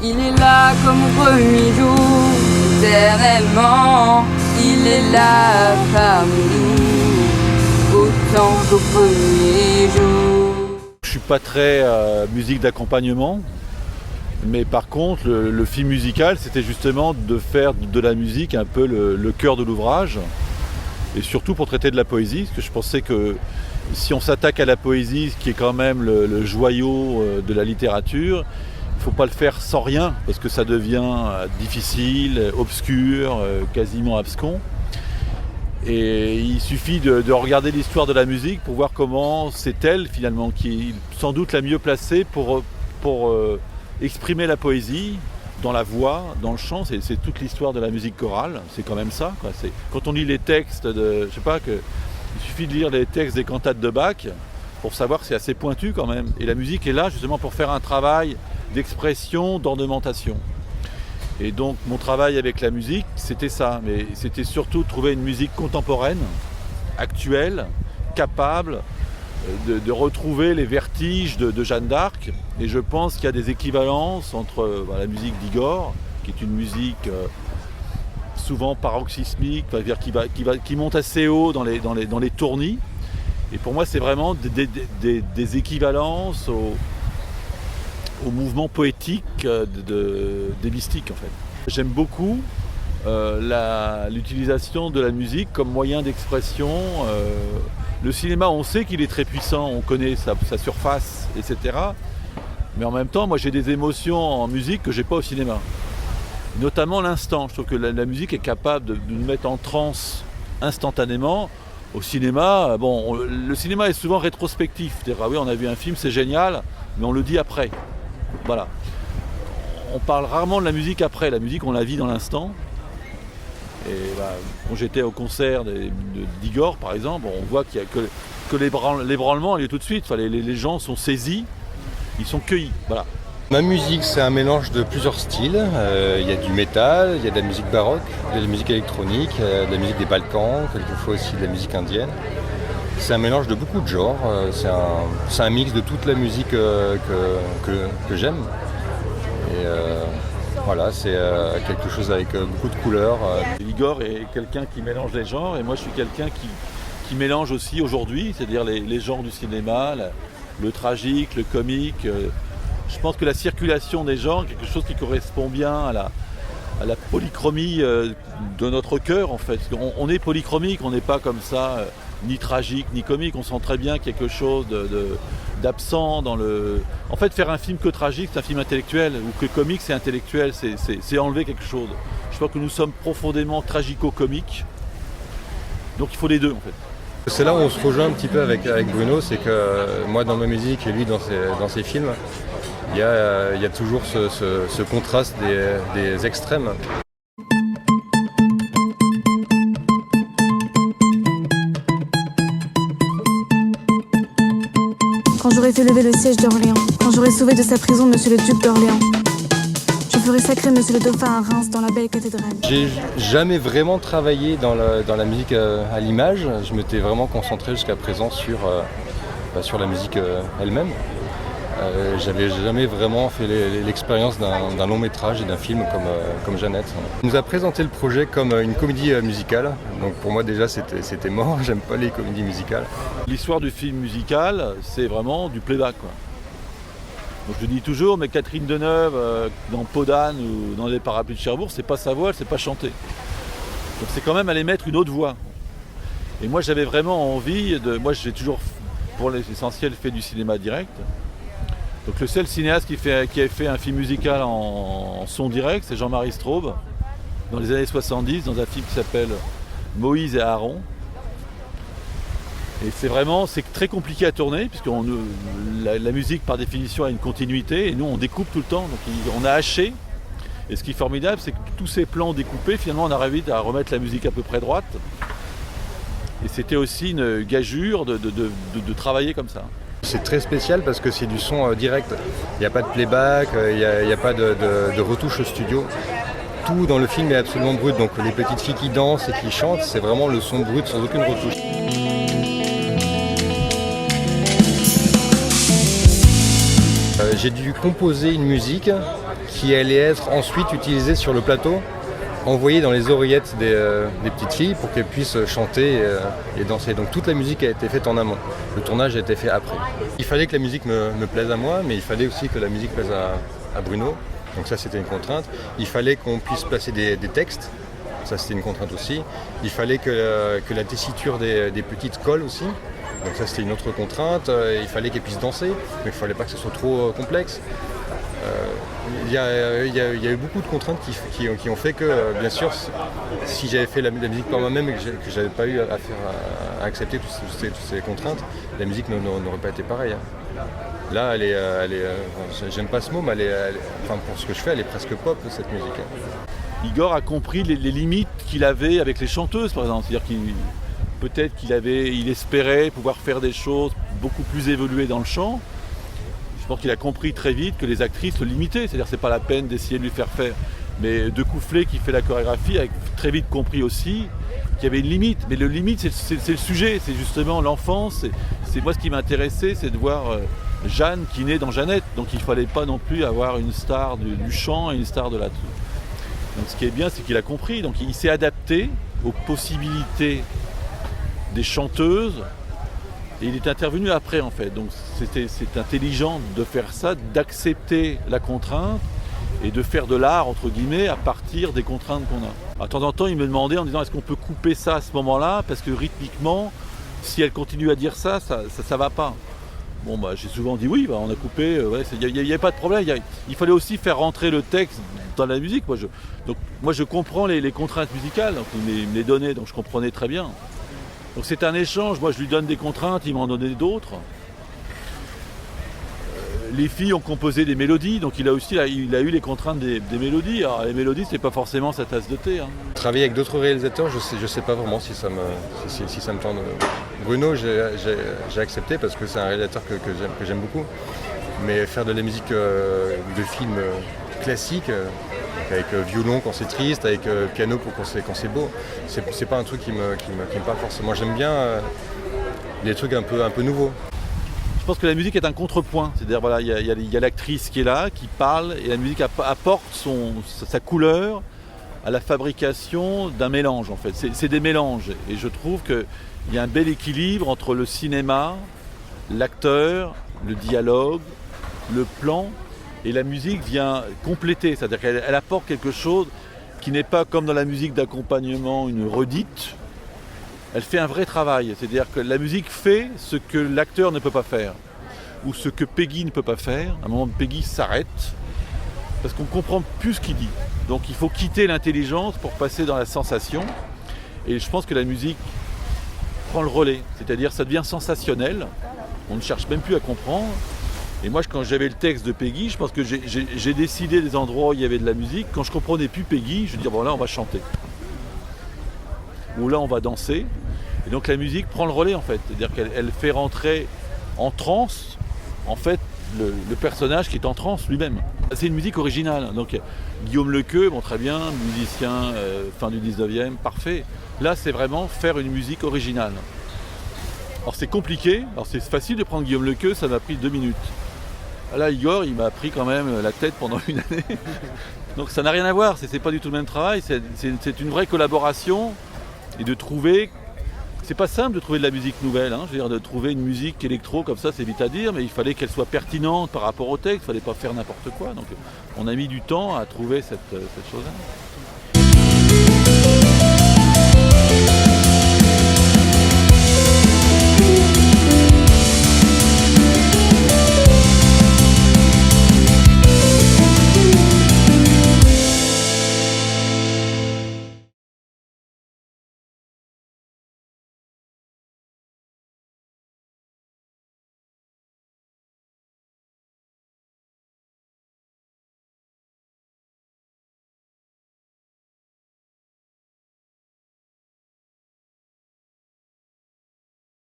il est là comme au premier jour, éternellement, il est là parmi nous, autant qu'au premier jour. Je suis pas très musique d'accompagnement, mais par contre le film musical c'était justement de faire de la musique un peu le cœur de l'ouvrage, et surtout pour traiter de la poésie, parce que je pensais que si on s'attaque à la poésie, ce qui est quand même le joyau de la littérature, il ne faut pas le faire sans rien, parce que ça devient difficile, obscur, quasiment abscon. Et il suffit de regarder l'histoire de la musique pour voir comment c'est elle finalement qui est sans doute la mieux placée pour exprimer la poésie dans la voix, dans le chant. C'est toute l'histoire de la musique chorale, c'est quand même ça, quoi. Quand on lit les textes il suffit de lire les textes des cantates de Bach pour savoir que c'est assez pointu quand même. Et la musique est là justement pour faire un travail d'expression, d'ornementation. Et donc mon travail avec la musique, c'était ça. Mais c'était surtout de trouver une musique contemporaine, actuelle, capable de retrouver les vertiges de Jeanne d'Arc. Et je pense qu'il y a des équivalences entre la musique d'Igor, qui est une musique souvent paroxysmique, qui monte assez haut dans les tournis. Et pour moi, c'est vraiment des équivalences au mouvement poétique des mystiques, en fait. J'aime beaucoup l'utilisation de la musique comme moyen d'expression. Le cinéma, on sait qu'il est très puissant, on connaît sa surface, etc. Mais en même temps, moi, j'ai des émotions en musique que j'ai pas au cinéma. Notamment l'instant. Je trouve que la musique est capable de nous mettre en transe instantanément. Au cinéma, le cinéma est souvent rétrospectif. C'est-à-dire, oui, on a vu un film, c'est génial, mais on le dit après. Voilà. On parle rarement de la musique après. La musique, on la vit dans l'instant. Et quand j'étais au concert d'Igor, par exemple, on voit qu'il y a que l'ébranlement a lieu tout de suite. Enfin, les gens sont saisis, ils sont cueillis. Voilà. Ma musique, c'est un mélange de plusieurs styles. Il y a du métal, il y a de la musique baroque, il y a de la musique électronique, de la musique des Balkans, quelquefois aussi de la musique indienne. C'est un mélange de beaucoup de genres. C'est un mix de toute la musique que j'aime. Et voilà, c'est quelque chose avec beaucoup de couleurs. Igor est quelqu'un qui mélange les genres, et moi je suis quelqu'un qui mélange aussi aujourd'hui, c'est-à-dire les genres du cinéma, le tragique, le comique. Je pense que la circulation des genres, quelque chose qui correspond bien à la polychromie de notre cœur, en fait. On est polychromique, on n'est pas comme ça, ni tragique, ni comique. On sent très bien quelque chose d'absent dans le... En fait, faire un film que tragique, c'est un film intellectuel, ou que comique, c'est intellectuel, c'est enlever quelque chose. Je crois que nous sommes profondément tragico-comiques, donc il faut les deux, en fait. C'est là où on se rejoint un petit peu avec Bruno, c'est que moi dans ma musique et lui dans ses films, il y a toujours ce contraste des extrêmes. Quand j'aurai fait lever le siège d'Orléans, quand j'aurai sauvé de sa prison Monsieur le Duc d'Orléans, je ferai sacrer Monsieur le Dauphin à Reims dans la belle cathédrale. J'ai jamais vraiment travaillé dans la musique à l'image. Je m'étais vraiment concentré jusqu'à présent sur la musique elle-même. J'avais jamais vraiment fait l'expérience d'un long métrage et d'un film comme Jeannette. Il nous a présenté le projet comme une comédie musicale. Donc pour moi déjà c'était mort, j'aime pas les comédies musicales. L'histoire du film musical, c'est vraiment du playback, quoi. Donc je le dis toujours, mais Catherine Deneuve dans Peau d'âne ou dans Les Parapluies de Cherbourg, c'est pas sa voix, elle sait pas chanter. Donc c'est quand même aller mettre une autre voix. Et moi j'avais vraiment envie moi j'ai toujours pour l'essentiel fait du cinéma direct. Donc le seul cinéaste qui a fait un film musical en son direct, c'est Jean-Marie Straub, dans les années 70, dans un film qui s'appelle Moïse et Aaron. Et c'est très compliqué à tourner, puisque la musique par définition a une continuité, et nous on découpe tout le temps, donc on a haché. Et ce qui est formidable, c'est que tous ces plans découpés, finalement on arrive vite à remettre la musique à peu près droite. Et c'était aussi une gageure de travailler comme ça. C'est très spécial parce que c'est du son direct. Il n'y a pas de playback, il n'y a pas de retouche au studio. Tout dans le film est absolument brut. Donc les petites filles qui dansent et qui chantent, c'est vraiment le son brut sans aucune retouche. j'ai dû composer une musique qui allait être ensuite utilisée sur le plateau, envoyée dans les oreillettes des petites filles pour qu'elles puissent chanter et danser. Donc toute la musique a été faite en amont. Le tournage a été fait après. Il fallait que la musique me plaise à moi, mais il fallait aussi que la musique plaise à Bruno. Donc ça, c'était une contrainte. Il fallait qu'on puisse placer des textes. Ça, c'était une contrainte aussi. Il fallait que la tessiture des petites colle aussi. Donc ça, c'était une autre contrainte. Il fallait qu'elles puissent danser, mais il ne fallait pas que ce soit trop complexe. Il y a eu beaucoup de contraintes qui ont fait que, bien sûr, si j'avais fait la musique par moi-même et que je n'avais pas eu à accepter toutes ces contraintes, la musique n'aurait pas été pareille. Là, j'aime pas ce mot, mais enfin, pour ce que je fais, elle est presque pop, cette musique. Igor a compris les limites qu'il avait avec les chanteuses, par exemple. C'est-à-dire peut-être qu'il espérait pouvoir faire des choses beaucoup plus évoluées dans le chant. Je pense qu'il a compris très vite que les actrices le limitaient. C'est-à-dire que c'est pas la peine d'essayer de lui faire faire. Mais Decouflé, qui fait la chorégraphie, a très vite compris aussi qu'il y avait une limite. Mais le limite, c'est le sujet, c'est justement l'enfance. C'est moi, ce qui m'intéressait, c'est de voir Jeanne qui naît dans Jeannette. Donc il ne fallait pas non plus avoir une star du chant et une star de la... Donc ce qui est bien, c'est qu'il a compris. Donc il s'est adapté aux possibilités des chanteuses et il est intervenu après, en fait. Donc c'est intelligent de faire ça, d'accepter la contrainte et de faire de l'art, entre guillemets, à partir des contraintes qu'on a. De temps en temps, il me demandait en disant, est-ce qu'on peut couper ça à ce moment-là, parce que rythmiquement, si elle continue à dire ça va pas. Bon, j'ai souvent dit oui, on a coupé, il n'y avait pas de problème. Il fallait aussi faire rentrer le texte dans la musique. Moi, je comprends les contraintes musicales, donc il me les donnait, donc je comprenais très bien. Donc c'est un échange, moi je lui donne des contraintes, il m'en donnait d'autres. Les filles ont composé des mélodies, donc il a eu les contraintes des mélodies. Alors les mélodies, c'est pas forcément sa tasse de thé. Travailler avec d'autres réalisateurs, je sais pas vraiment si ça me tente. Bruno, j'ai accepté parce que c'est un réalisateur que j'aime beaucoup. Mais faire de la musique de film classique, avec violon quand c'est triste, avec piano quand c'est beau, c'est pas un truc qui me parle forcément. J'aime bien les trucs un peu nouveaux. Je pense que la musique est un contrepoint, c'est-à-dire voilà, il y a l'actrice qui est là, qui parle, et la musique apporte sa couleur à la fabrication d'un mélange en fait. C'est des mélanges, et je trouve qu'il y a un bel équilibre entre le cinéma, l'acteur, le dialogue, le plan, et la musique vient compléter, c'est-à-dire qu'elle apporte quelque chose qui n'est pas comme dans la musique d'accompagnement une redite. Elle fait un vrai travail, c'est-à-dire que la musique fait ce que l'acteur ne peut pas faire, ou ce que Peggy ne peut pas faire. À un moment, Peggy s'arrête, parce qu'on ne comprend plus ce qu'il dit. Donc il faut quitter l'intelligence pour passer dans la sensation. Et je pense que la musique prend le relais, c'est-à-dire ça devient sensationnel, on ne cherche même plus à comprendre. Et moi, quand j'avais le texte de Peggy, je pense que j'ai décidé des endroits où il y avait de la musique. Quand je ne comprenais plus Peggy, je dis bon là on va chanter. Ou là on va danser. Et donc la musique prend le relais en fait, c'est-à-dire qu'elle fait rentrer en transe en fait le personnage qui est en transe lui-même. C'est une musique originale, donc Guillaume Lequeux, bon très bien, musicien fin du 19e, parfait. Là c'est vraiment faire une musique originale. Alors c'est compliqué, alors c'est facile de prendre Guillaume Lequeux, ça m'a pris 2 minutes. Là Igor il m'a pris quand même la tête pendant une année. Donc ça n'a rien à voir, c'est pas du tout le même travail, c'est une vraie collaboration et de trouver. C'est pas simple de trouver de la musique nouvelle, je veux dire de trouver une musique électro comme ça, c'est vite à dire, mais il fallait qu'elle soit pertinente par rapport au texte, il fallait pas faire n'importe quoi. Donc on a mis du temps à trouver cette chose-là.